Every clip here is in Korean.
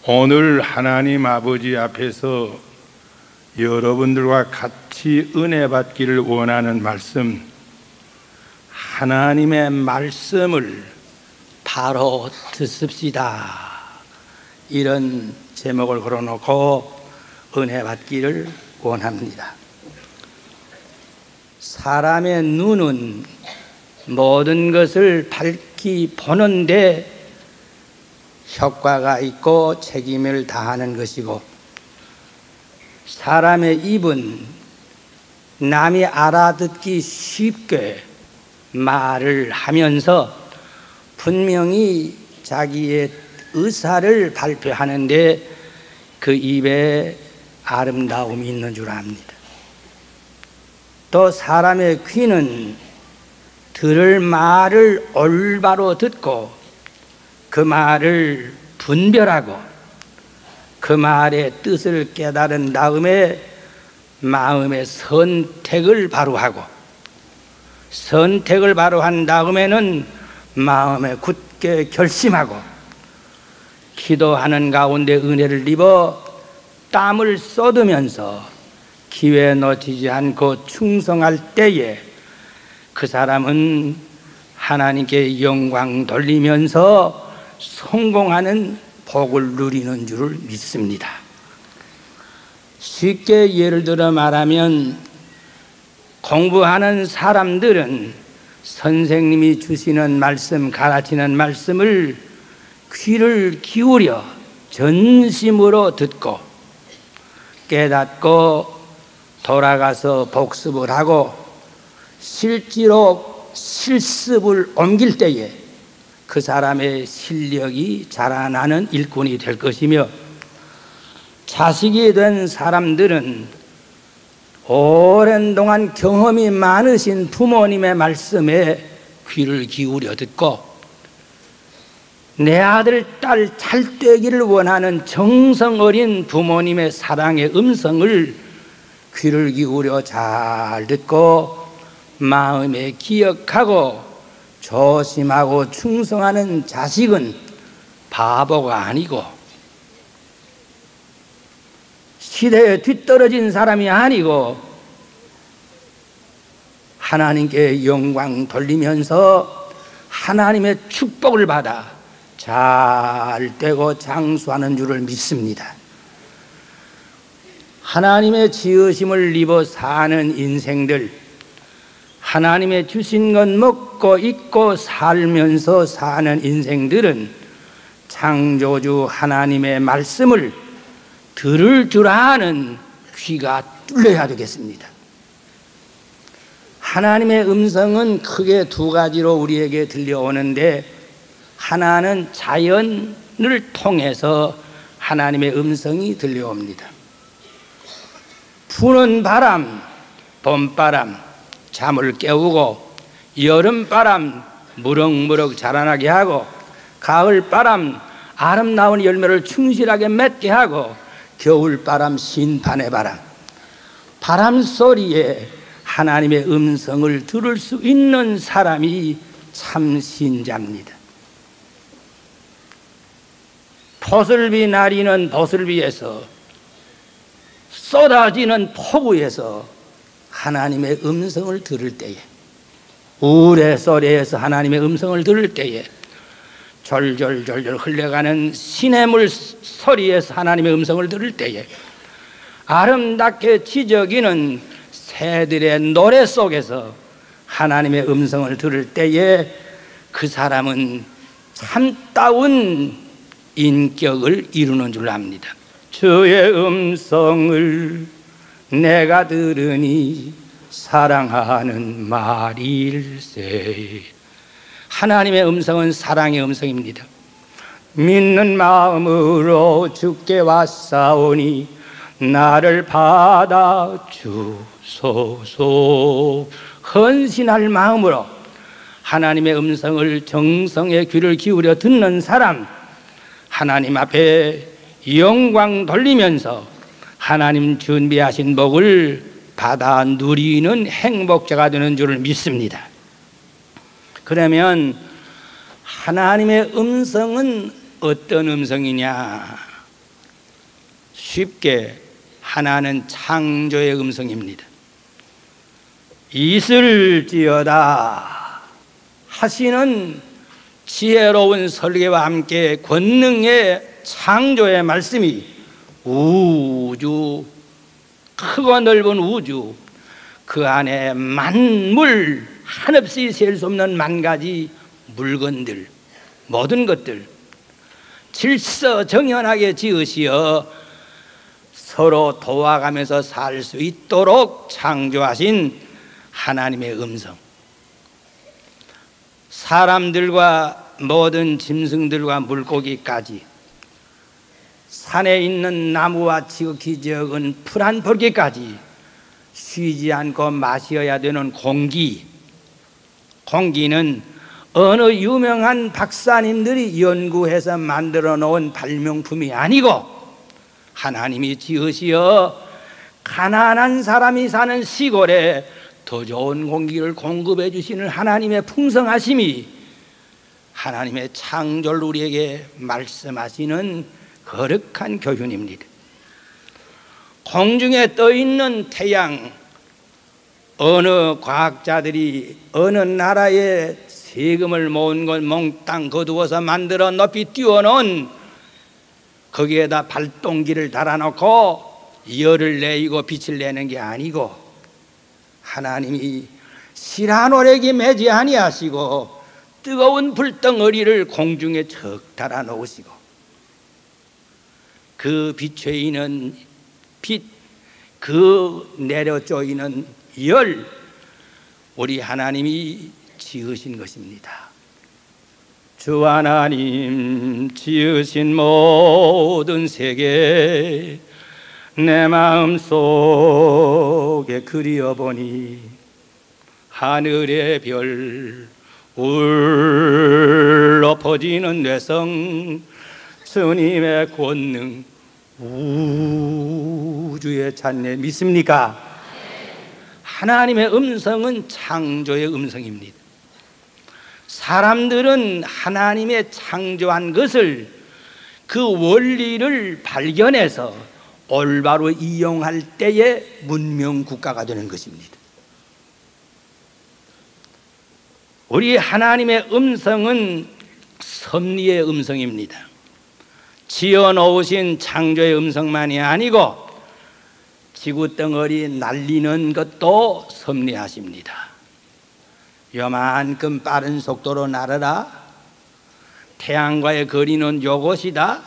오늘 하나님 아버지 앞에서 여러분들과 같이 은혜 받기를 원하는 말씀, 하나님의 말씀을 바로 듣습시다, 이런 제목을 걸어놓고 은혜 받기를 원합니다. 사람의 눈은 모든 것을 밝히 보는데 효과가 있고 책임을 다하는 것이고, 사람의 입은 남이 알아듣기 쉽게 말을 하면서 분명히 자기의 의사를 발표하는데 그 입에 아름다움이 있는 줄 압니다. 또 사람의 귀는 들을 말을 올바로 듣고 그 말을 분별하고 그 말의 뜻을 깨달은 다음에 마음의 선택을 바로 하고, 선택을 바로 한 다음에는 마음에 굳게 결심하고, 기도하는 가운데 은혜를 입어 땀을 쏟으면서 기회 놓치지 않고 충성할 때에 그 사람은 하나님께 영광 돌리면서 성공하는 복을 누리는 줄 믿습니다. 쉽게 예를 들어 말하면, 공부하는 사람들은 선생님이 주시는 말씀, 가르치는 말씀을 귀를 기울여 전심으로 듣고 깨닫고 돌아가서 복습을 하고 실제로 실습을 옮길 때에 그 사람의 실력이 자라나는 일꾼이 될 것이며, 자식이 된 사람들은 오랜 동안 경험이 많으신 부모님의 말씀에 귀를 기울여 듣고 내 아들, 딸 잘 되기를 원하는 정성 어린 부모님의 사랑의 음성을 귀를 기울여 잘 듣고 마음에 기억하고 조심하고 충성하는 자식은 바보가 아니고 시대에 뒤떨어진 사람이 아니고 하나님께 영광 돌리면서 하나님의 축복을 받아 잘 되고 장수하는 줄을 믿습니다. 하나님의 지으심을 입어 사는 인생들, 하나님의 주신 것 먹고 입고 살면서 사는 인생들은 창조주 하나님의 말씀을 들을 줄 아는 귀가 뚫려야 되겠습니다. 하나님의 음성은 크게 두 가지로 우리에게 들려오는데, 하나는 자연을 통해서 하나님의 음성이 들려옵니다. 부는 바람, 봄바람 잠을 깨우고, 여름바람 무럭무럭 자라나게 하고, 가을바람 아름다운 열매를 충실하게 맺게 하고, 겨울바람 심판의 바람, 바람 소리에 하나님의 음성을 들을 수 있는 사람이 참 신자입니다. 보슬비 나리는 보슬비에서, 쏟아지는 폭우에서 하나님의 음성을 들을 때에, 우레소리에서 하나님의 음성을 들을 때에, 졸졸졸졸 흘러가는 시냇물 소리에서 하나님의 음성을 들을 때에, 아름답게 지저귀는 새들의 노래 속에서 하나님의 음성을 들을 때에 그 사람은 참다운 인격을 이루는 줄 압니다. 주의 음성을 내가 들으니 사랑하는 말일세. 하나님의 음성은 사랑의 음성입니다. 믿는 마음으로 주께 왔사오니 나를 받아주소서. 헌신할 마음으로 하나님의 음성을 정성의 귀를 기울여 듣는 사람, 하나님 앞에 영광 돌리면서 하나님 준비하신 복을 받아 누리는 행복자가 되는 줄을 믿습니다. 그러면 하나님의 음성은 어떤 음성이냐? 쉽게 하나는 창조의 음성입니다. 있을지어다 하시는 지혜로운 설계와 함께 권능의 창조의 말씀이 우주, 크고 넓은 우주, 그 안에 만물, 한없이 셀 수 없는 만 가지 물건들, 모든 것들 질서정연하게 지으시어 서로 도와가면서 살 수 있도록 창조하신 하나님의 음성, 사람들과 모든 짐승들과 물고기까지, 산에 있는 나무와 지극히 적은 풀 한 벌기까지 쉬지 않고 마셔야 되는 공기는 어느 유명한 박사님들이 연구해서 만들어 놓은 발명품이 아니고 하나님이 지으시어 가난한 사람이 사는 시골에 더 좋은 공기를 공급해 주시는 하나님의 풍성하심이 하나님의 창조를 우리에게 말씀하시는 거룩한 교훈입니다. 공중에 떠 있는 태양, 어느 과학자들이 어느 나라에 세금을 모은 걸 몽땅 거두어서 만들어 높이 띄워놓은, 거기에다 발동기를 달아놓고 열을 내고 빛을 내는 게 아니고 하나님이 시라노래기 매지 아니하시고 뜨거운 불덩어리를 공중에 척 달아놓으시고 그 빛에 있는 빛, 그 내려 쪼이는 열, 우리 하나님이 지으신 것입니다. 주 하나님 지으신 모든 세계 내 마음속에 그리어보니 하늘의 별 울러 퍼지는 뇌성 주님의 권능 우주의 찬양 믿습니까? 하나님의 음성은 창조의 음성입니다. 사람들은 하나님의 창조한 것을, 그 원리를 발견해서 올바로 이용할 때에 문명 국가가 되는 것입니다. 우리 하나님의 음성은 섭리의 음성입니다. 지어놓으신 창조의 음성만이 아니고 지구덩어리 날리는 것도 섭리하십니다. 요만큼 빠른 속도로 날아라, 태양과의 거리는 요것이다,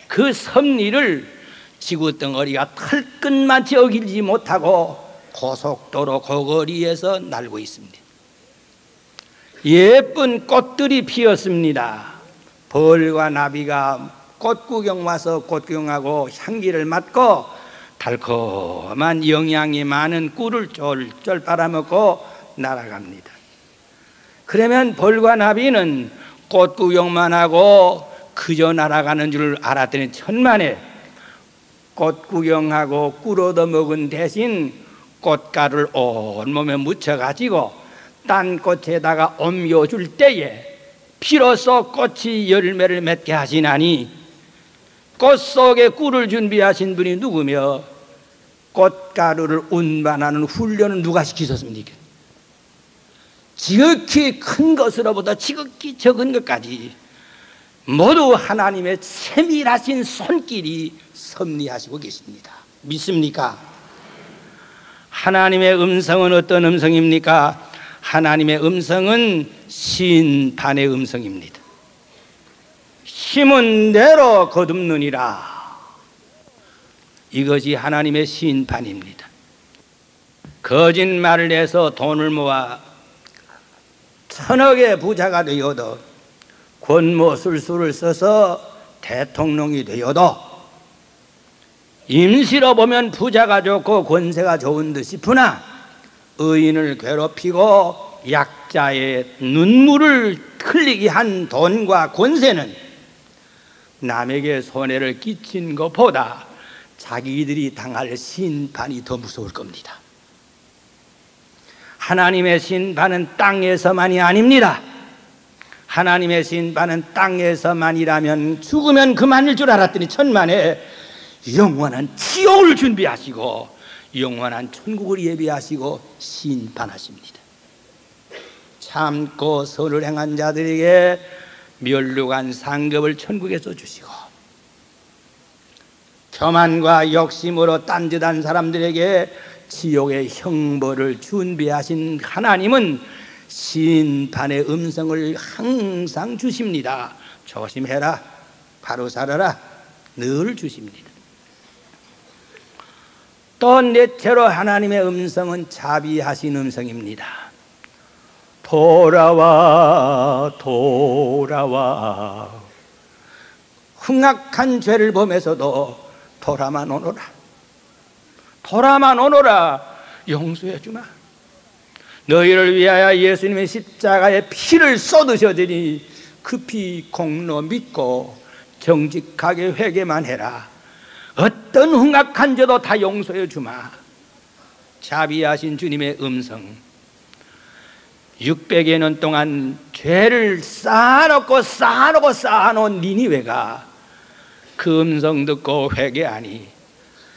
그 섭리를 지구덩어리가 털끝만치 어기지 못하고 고속도로 고거리에서 날고 있습니다. 예쁜 꽃들이 피었습니다. 벌과 나비가 꽃 구경 와서 꽃 구경하고 향기를 맡고 달콤한 영양이 많은 꿀을 쫄쫄 빨아먹고 날아갑니다. 그러면 벌과 나비는 꽃 구경만 하고 그저 날아가는 줄 알았더니 천만에 꽃 구경하고 꿀 얻어먹은 대신 꽃가루를 온몸에 묻혀가지고 딴 꽃에다가 옮겨줄 때에 비로소 꽃이 열매를 맺게 하시나니, 꽃 속에 꿀을 준비하신 분이 누구며 꽃가루를 운반하는 훈련을 누가 시키셨습니까? 지극히 큰 것으로부터 지극히 적은 것까지 모두 하나님의 세밀하신 손길이 섭리하시고 계십니다. 믿습니까? 하나님의 음성은 어떤 음성입니까? 하나님의 음성은 심판의 음성입니다. 심은 대로 거듭느니라. 이것이 하나님의 심판입니다. 거짓말을 해서 돈을 모아 천억의 부자가 되어도, 권모술수를 써서 대통령이 되어도 임시로 보면 부자가 좋고 권세가 좋은 듯 싶으나 의인을 괴롭히고 약자의 눈물을 흘리게 한 돈과 권세는 남에게 손해를 끼친 것보다 자기들이 당할 심판이 더 무서울 겁니다. 하나님의 심판은 땅에서만이 아닙니다. 하나님의 심판은 땅에서만이라면 죽으면 그만일 줄 알았더니 천만에 영원한 지옥을 준비하시고 영원한 천국을 예비하시고 심판하십니다. 참고 선을 행한 자들에게 멸류관 상급을 천국에서 주시고, 교만과 욕심으로 딴짓한 사람들에게 지옥의 형벌을 준비하신 하나님은 심판의 음성을 항상 주십니다. 조심해라, 바로 살아라, 늘 주십니다. 또 넷째로 하나님의 음성은 자비하신 음성입니다. 돌아와 돌아와. 흉악한 죄를 범해서도 돌아만 오너라, 돌아만 오너라, 용서해 주마. 너희를 위하여 예수님의 십자가에 피를 쏟으셔더니 급히 공로 믿고 정직하게 회개만 해라. 어떤 흉악한 죄도 다 용서해 주마. 자비하신 주님의 음성. 600여 년 동안 죄를 쌓아놓은 니니웨가 그 음성 듣고 회개하니,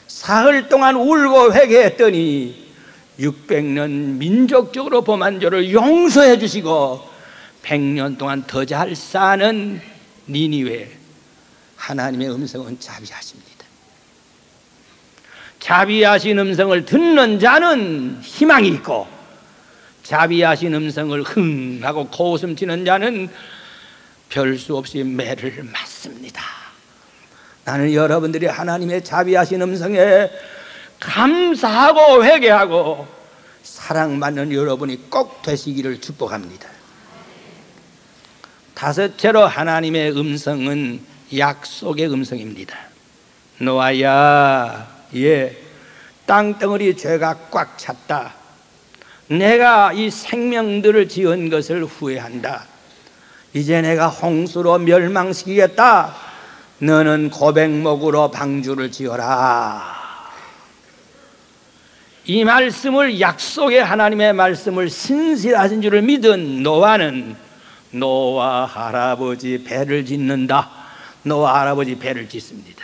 사흘 동안 울고 회개했더니 600년 민족적으로 범한 죄를 용서해 주시고 100년 동안 더 잘 사는 니니웨. 하나님의 음성은 자비하십니다. 자비하신 음성을 듣는 자는 희망이 있고, 자비하신 음성을 흥하고 고웃음치는 자는 별 수 없이 매를 맞습니다. 나는 여러분들이 하나님의 자비하신 음성에 감사하고 회개하고 사랑받는 여러분이 꼭 되시기를 축복합니다. 다섯째로 하나님의 음성은 약속의 음성입니다. 노아야, 땅덩어리 죄가 꽉 찼다. 내가 이 생명들을 지은 것을 후회한다. 이제 내가 홍수로 멸망시키겠다. 너는 고백목으로 방주를 지어라. 이 말씀을, 약속의 하나님의 말씀을 신실하신 줄을 믿은 노아는 노아 할아버지 배를 짓는다. 노아 할아버지 배를 짓습니다.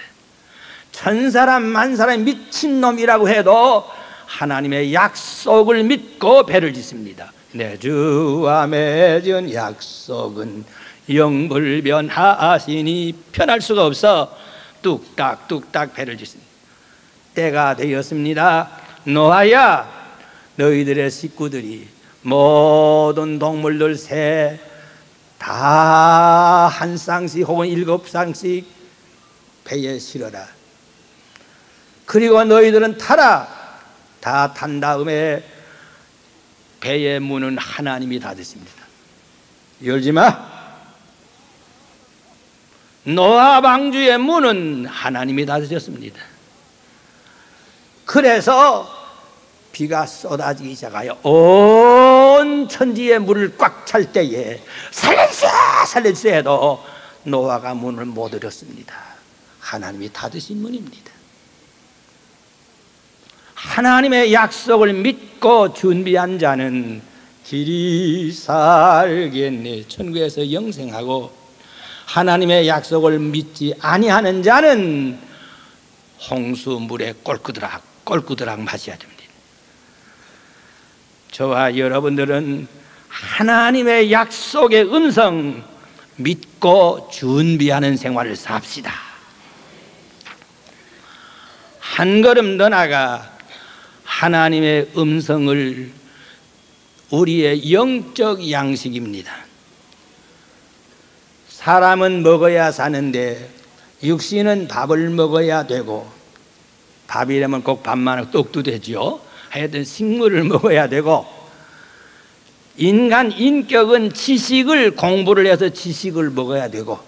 천사람 만사람 미친놈이라고 해도 하나님의 약속을 믿고 배를 짓습니다. 내 주와 맺은 약속은 영불변하시니 편할 수가 없어 뚝딱뚝딱 배를 짓습니다. 때가 되었습니다. 노아야, 너희들의 식구들이 모든 동물들 새 다 한 쌍씩 혹은 7쌍씩 배에 실어라. 그리고 너희들은 타라. 다 탄 다음에 배의 문은 하나님이 닫으십니다. 열지 마. 노아 방주의 문은 하나님이 닫으셨습니다. 그래서 비가 쏟아지기 시작하여 온 천지의 물을 꽉 찰 때에 살려주세요 살려주세요 해도 노아가 문을 못 열었습니다. 하나님이 닫으신 문입니다. 하나님의 약속을 믿고 준비한 자는 길이 살겠네. 천국에서 영생하고, 하나님의 약속을 믿지 아니하는 자는 홍수물에 꼴꾸드락 마셔야 됩니다. 저와 여러분들은 하나님의 약속의 음성 믿고 준비하는 생활을 삽시다. 한 걸음 더 나아가 하나님의 음성을 우리의 영적 양식입니다. 사람은 먹어야 사는데 육신은 밥을 먹어야 되고, 밥이라면 꼭 밥만 떡도 되죠. 하여튼 식물을 먹어야 되고, 인간 인격은 지식을 공부를 해서 지식을 먹어야 되고,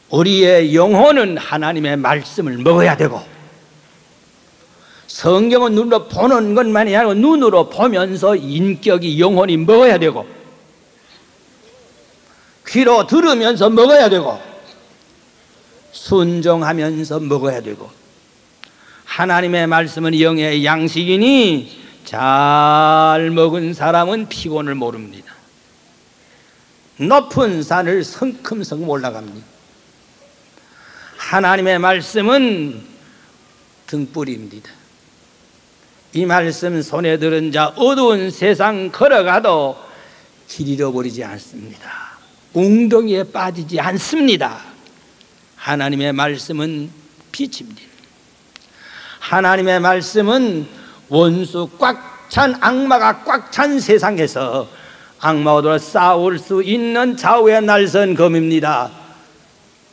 우리의 영혼은 하나님의 말씀을 먹어야 되고, 성경은 눈으로 보는 것만이 아니고 눈으로 보면서 인격이 영혼이 먹어야 되고, 귀로 들으면서 먹어야 되고, 순종하면서 먹어야 되고, 하나님의 말씀은 영의 양식이니 잘 먹은 사람은 피곤을 모릅니다. 높은 산을 성큼성큼 올라갑니다. 하나님의 말씀은 등불입니다. 이 말씀 손에 들은 자 어두운 세상 걸어가도 길 잃어버리지 않습니다. 웅덩이에 빠지지 않습니다. 하나님의 말씀은 빛입니다. 하나님의 말씀은 원수 꽉 찬 악마가 꽉 찬 세상에서 악마와 싸울 수 있는 좌우의 날선 검입니다.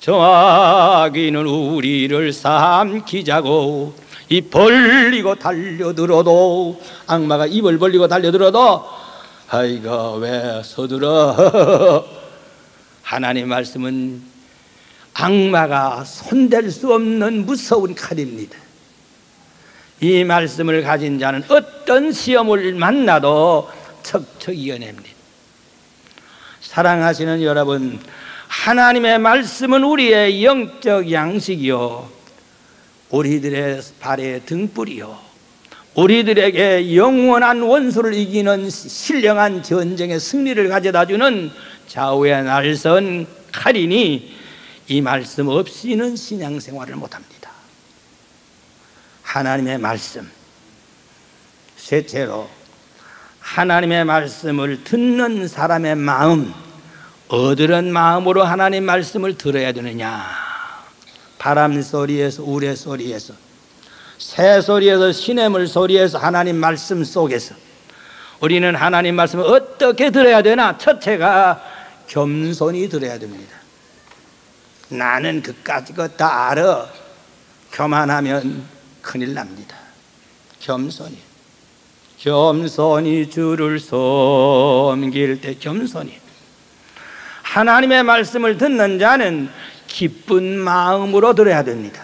정하기는 우리를 삼키자고 입 벌리고 달려들어도, 악마가 입을 벌리고 달려들어도 아이가 왜 서들어. 하나님의 말씀은 악마가 손댈 수 없는 무서운 칼입니다. 이 말씀을 가진 자는 어떤 시험을 만나도 척척 이겨냅니다. 사랑하시는 여러분, 하나님의 말씀은 우리의 영적 양식이요, 우리들의 발의 등불이요, 우리들에게 영원한 원수를 이기는 신령한 전쟁의 승리를 가져다주는 좌우의 날선 칼이니 이 말씀 없이는 신앙생활을 못합니다. 하나님의 말씀, 셋째로 하나님의 말씀을 듣는 사람의 마음, 어떠한 마음으로 하나님 말씀을 들어야 되느냐. 바람 소리에서, 우레 소리에서, 새 소리에서, 시냇물 소리에서, 하나님 말씀 속에서 우리는 하나님 말씀을 어떻게 들어야 되나? 첫째가 겸손히 들어야 됩니다. 나는 그까짓 것 다 알아. 교만하면 큰일 납니다. 겸손히 주를 섬길 때 겸손히. 하나님의 말씀을 듣는 자는 기쁜 마음으로 들어야 됩니다.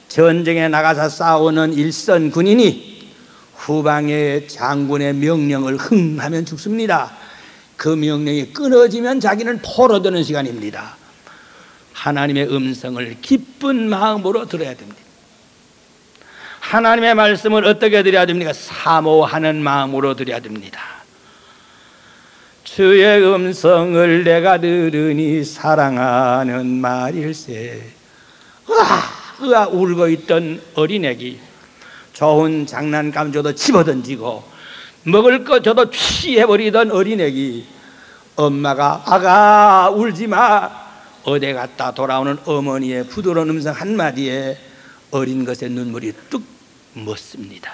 전쟁에 나가서 싸우는 일선 군인이 후방의 장군의 명령을 흥하면 죽습니다. 그 명령이 끊어지면 자기는 포로되는 시간입니다. 하나님의 음성을 기쁜 마음으로 들어야 됩니다. 하나님의 말씀을 어떻게 드려야 됩니까? 사모하는 마음으로 드려야 됩니다. 주의 음성을 내가 들으니 사랑하는 말일세. 으아 울고 있던 어린애기 좋은 장난감 줘도 집어던지고 먹을 거 줘도 취해버리던 어린애기, 엄마가 아가 울지마 어디 갔다 돌아오는 어머니의 부드러운 음성 한마디에 어린 것의 눈물이 뚝 멎습니다.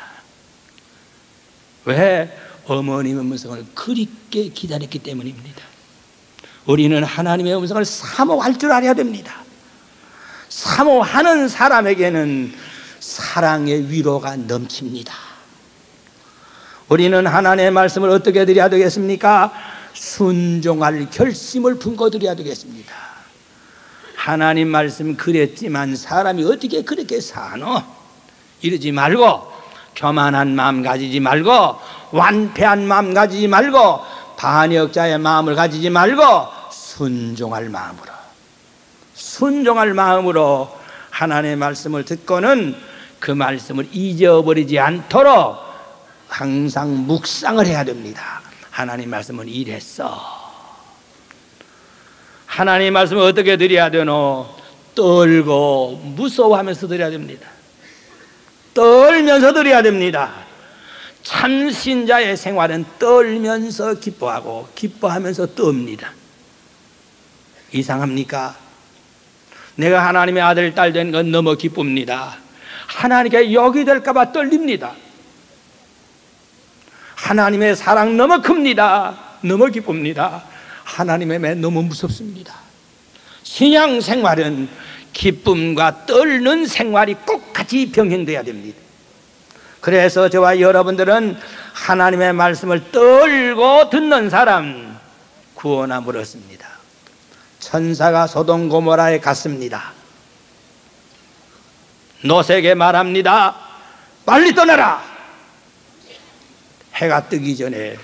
왜? 어머님의 음성을 그립게 기다렸기 때문입니다. 우리는 하나님의 음성을 사모할 줄 알아야 됩니다. 사모하는 사람에게는 사랑의 위로가 넘칩니다. 우리는 하나님의 말씀을 어떻게 드려야 되겠습니까? 순종할 결심을 품고 드려야 되겠습니다. 하나님 말씀 그랬지만 사람이 어떻게 그렇게 사노? 이러지 말고, 교만한 마음 가지지 말고, 완패한 마음 가지지 말고, 반역자의 마음을 가지지 말고 순종할 마음으로 하나님의 말씀을 듣고는 그 말씀을 잊어버리지 않도록 항상 묵상을 해야 됩니다. 하나님 말씀은 이랬어. 하나님 말씀을 어떻게 드려야 되노? 떨고 무서워하면서 드려야 됩니다. 떨면서 드려야 됩니다. 참 신자의 생활은 떨면서 기뻐하고 기뻐하면서 떱니다. 이상합니까? 내가 하나님의 아들, 딸 된 건 너무 기쁩니다. 하나님께 욕이 될까 봐 떨립니다. 하나님의 사랑 너무 큽니다. 너무 기쁩니다. 하나님의 매 너무 무섭습니다. 신앙생활은 기쁨과 떨는 생활이 꼭 같이 병행돼야 됩니다. 그래서 저와 여러분들은 하나님의 말씀을 떨고 듣는 사람 구원함을 얻습니다. 천사가 소돔 고모라에 갔습니다. 롯에게 말합니다. 빨리 떠나라. 해가 뜨기 전에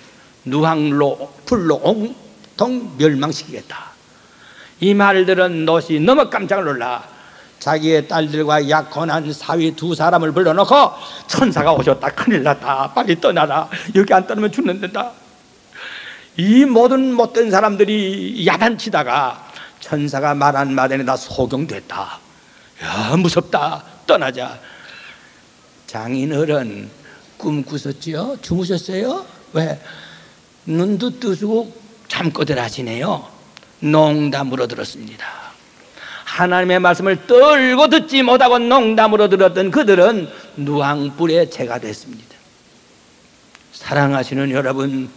누항로 불로 온통 멸망시키겠다. 이 말들은 롯이 너무 깜짝 놀라 자기의 딸들과 약혼한 사위 두 사람을 불러놓고 천사가 오셨다. 큰일 났다. 빨리 떠나라. 여기 안 떠나면 죽는다. 이 모든 못된 사람들이 야단치다가 천사가 말한 말에 다 소경됐다. 야, 무섭다, 떠나자. 장인어른 꿈 꾸셨지요? 주무셨어요? 왜? 눈도 뜨시고 잠꼬대를 하시네요. 농담으로 들었습니다. 하나님의 말씀을 떨고 듣지 못하고 농담으로 들었던 그들은 누앙불의 재가 됐습니다. 사랑하시는 여러분,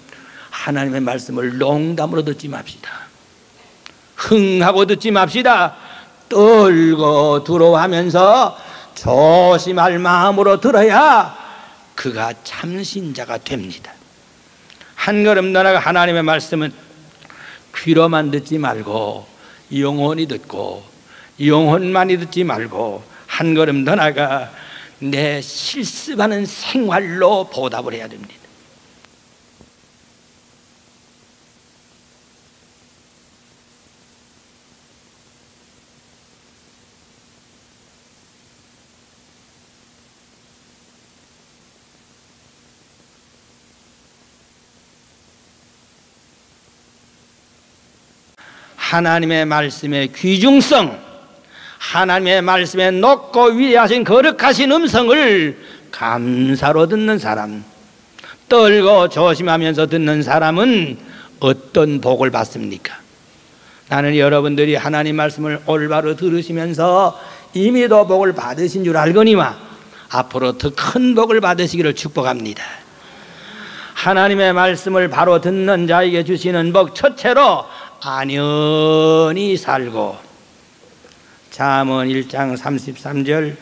하나님의 말씀을 농담으로 듣지 맙시다. 흥하고 듣지 맙시다. 떨고 두려워하면서 조심할 마음으로 들어야 그가 참신자가 됩니다. 한 걸음 나아가 하나님의 말씀은 귀로만 듣지 말고 영혼이 듣고, 영혼만이 듣지 말고 한 걸음 더 나아가 내 실습하는 생활로 보답을 해야 됩니다. 하나님의 말씀의 귀중성, 하나님의 말씀에 높고 위대하신 거룩하신 음성을 감사로 듣는 사람, 떨고 조심하면서 듣는 사람은 어떤 복을 받습니까? 나는 여러분들이 하나님 말씀을 올바로 들으시면서 이미도 복을 받으신 줄 알거니와 앞으로 더 큰 복을 받으시기를 축복합니다. 하나님의 말씀을 바로 듣는 자에게 주시는 복, 첫째로 안연히 살고, 잠언 1장 33절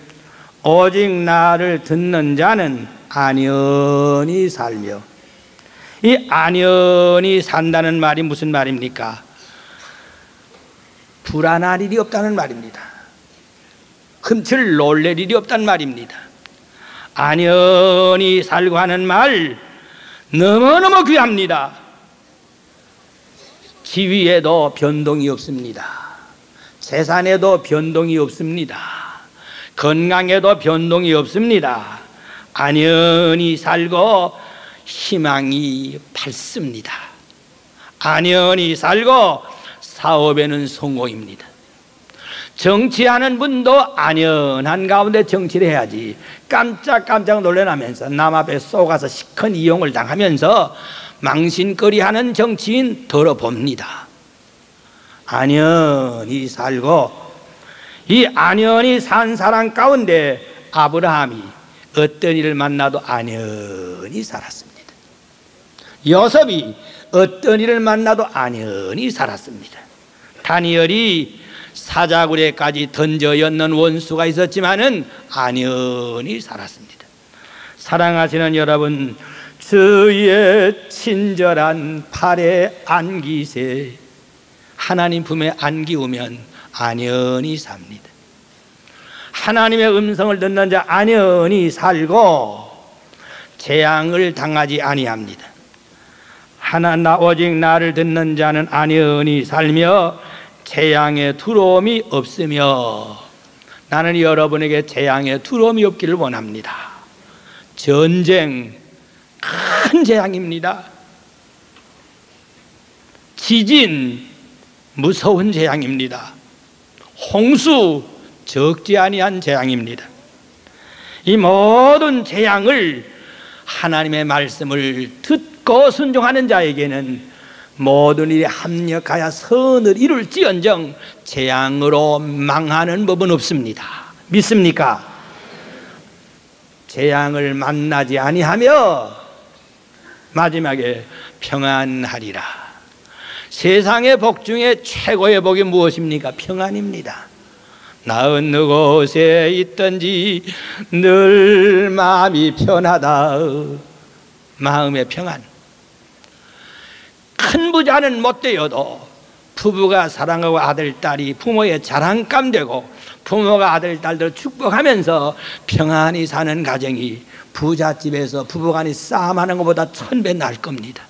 오직 나를 듣는 자는 안연히 살며, 이 안연히 산다는 말이 무슨 말입니까? 불안할 일이 없다는 말입니다. 흠칠 놀랄 일이 없다는 말입니다. 안연히 살고 하는 말 너무너무 귀합니다. 지위에도 변동이 없습니다. 재산에도 변동이 없습니다. 건강에도 변동이 없습니다. 안연히 살고 희망이 밝습니다. 안연히 살고 사업에는 성공입니다. 정치하는 분도 안연한 가운데 정치를 해야지 깜짝깜짝 놀라면서 남 앞에 쏘가서 시큰 이용을 당하면서 망신거리하는 정치인 들어봅니다. 안연히 살고, 이 안연히 산 사람 가운데 아브라함이 어떤 일을 만나도 안연히 살았습니다. 요셉이 어떤 일을 만나도 안연히 살았습니다. 다니엘이 사자굴에까지 던져였는 원수가 있었지만은 안연히 살았습니다. 사랑하시는 여러분, 주의 친절한 팔에 안기세, 하나님 품에 안기우면 안연히 삽니다. 하나님의 음성을 듣는 자 안연히 살고 재앙을 당하지 아니합니다. 오직 나를 듣는 자는 안연히 살며 재앙에 두려움이 없으며, 나는 여러분에게 재앙에 두려움이 없기를 원합니다. 전쟁 큰 재앙입니다. 지진 무서운 재앙입니다. 홍수 적지 아니한 재앙입니다. 이 모든 재앙을 하나님의 말씀을 듣고 순종하는 자에게는 모든 일에 합력하여 선을 이룰지언정 재앙으로 망하는 법은 없습니다. 믿습니까? 재앙을 만나지 아니하며 마지막에 평안하리라. 세상의 복 중에 최고의 복이 무엇입니까? 평안입니다. 나 어느 곳에 있든지 늘 마음이 편하다. 마음의 평안. 큰 부자는 못 되어도 부부가 사랑하고 아들, 딸이 부모의 자랑감 되고 부모가 아들, 딸들 축복하면서 평안히 사는 가정이 부잣집에서 부부간이 싸움하는 것보다 1000배 나을 겁니다.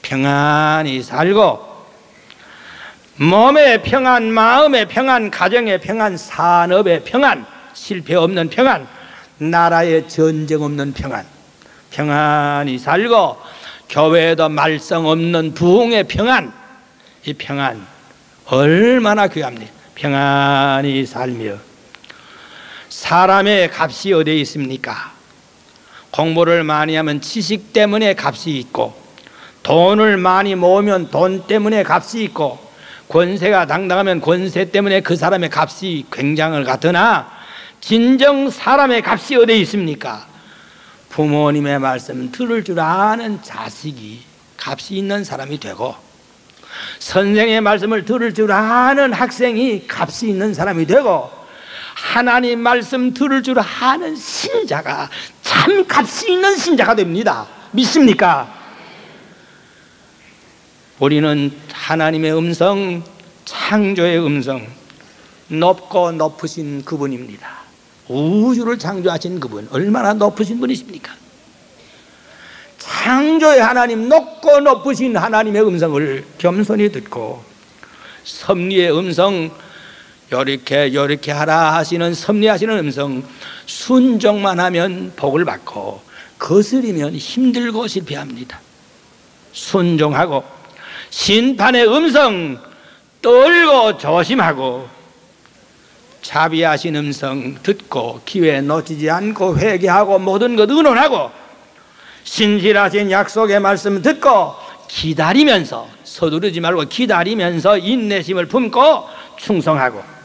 평안히 살고 몸의 평안, 마음의 평안, 가정의 평안, 산업의 평안, 실패 없는 평안, 나라의 전쟁 없는 평안, 평안히 살고 교회에도 말썽 없는 부흥의 평안, 이 평안 얼마나 귀합니까? 평안히 살며 사람의 값이 어디에 있습니까? 공부를 많이 하면 지식 때문에 값이 있고, 돈을 많이 모으면 돈 때문에 값이 있고, 권세가 당당하면 권세 때문에 그 사람의 값이 굉장을 같으나, 진정 사람의 값이 어디에 있습니까? 부모님의 말씀 들을 줄 아는 자식이 값이 있는 사람이 되고, 선생의 말씀을 들을 줄 아는 학생이 값이 있는 사람이 되고, 하나님 말씀 들을 줄 아는 신자가 참 값이 있는 신자가 됩니다. 믿습니까? 우리는 하나님의 음성, 창조의 음성, 높고 높으신 그분입니다. 우주를 창조하신 그분, 얼마나 높으신 분이십니까? 창조의 하나님, 높고 높으신 하나님의 음성을 겸손히 듣고, 섭리의 음성, 요렇게 하라 하시는 섭리하시는 음성, 순종만 하면 복을 받고 거스리면 힘들고 실패합니다. 순종하고 심판의 음성 떨고 조심하고, 자비하신 음성 듣고 기회 놓치지 않고 회개하고 모든 것 의논하고, 신실하신 약속의 말씀 듣고 기다리면서, 서두르지 말고 기다리면서 인내심을 품고 충성하고,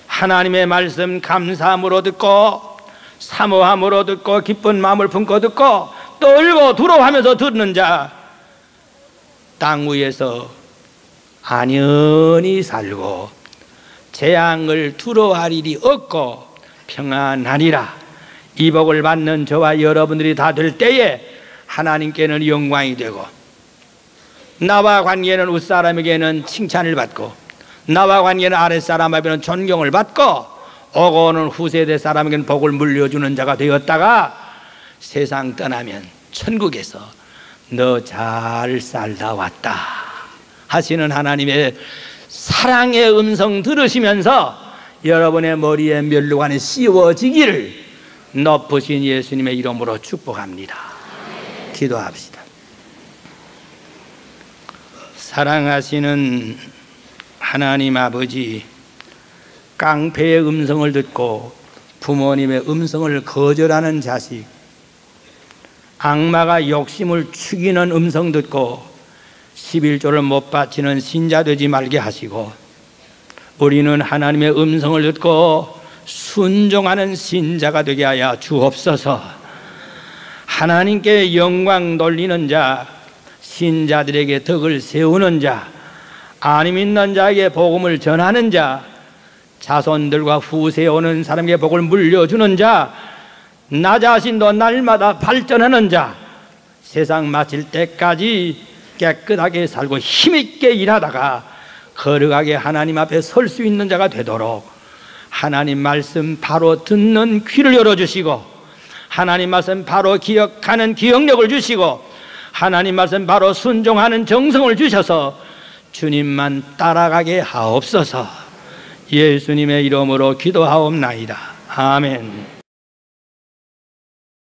하나님의 말씀 감사함으로 듣고 사모함으로 듣고 기쁜 마음을 품고 듣고 떨고 두려워하면서 듣는 자, 땅 위에서 안연히 살고 재앙을 두려워할 일이 없고 평안하리라. 이 복을 받는 저와 여러분들이 다 될 때에 하나님께는 영광이 되고, 나와 관계는 윗사람에게는 칭찬을 받고, 나와 관계는 아랫사람에게는 존경을 받고, 오고 오는 후세대 사람에게는 복을 물려주는 자가 되었다가 세상 떠나면 천국에서 너 잘 살다 왔다 하시는 하나님의 사랑의 음성 들으시면서 여러분의 머리에 면류관이 씌워지기를 높으신 예수님의 이름으로 축복합니다. 기도합시다. 사랑하시는 하나님 아버지, 깡패의 음성을 듣고 부모님의 음성을 거절하는 자식, 악마가 욕심을 죽이는 음성 듣고 11조를 못 바치는 신자 되지 말게 하시고, 우리는 하나님의 음성을 듣고 순종하는 신자가 되게 하여 주옵소서. 하나님께 영광 돌리는 자, 신자들에게 덕을 세우는 자, 안 믿는 자에게 복음을 전하는 자, 자손들과 후세에 오는 사람에게 복을 물려주는 자, 나 자신도 날마다 발전하는 자, 세상 마칠 때까지 깨끗하게 살고 힘있게 일하다가 거룩하게 하나님 앞에 설 수 있는 자가 되도록 하나님 말씀 바로 듣는 귀를 열어주시고, 하나님 말씀 바로 기억하는 기억력을 주시고, 하나님 말씀 바로 순종하는 정성을 주셔서 주님만 따라가게 하옵소서. 예수님의 이름으로 기도하옵나이다. 아멘.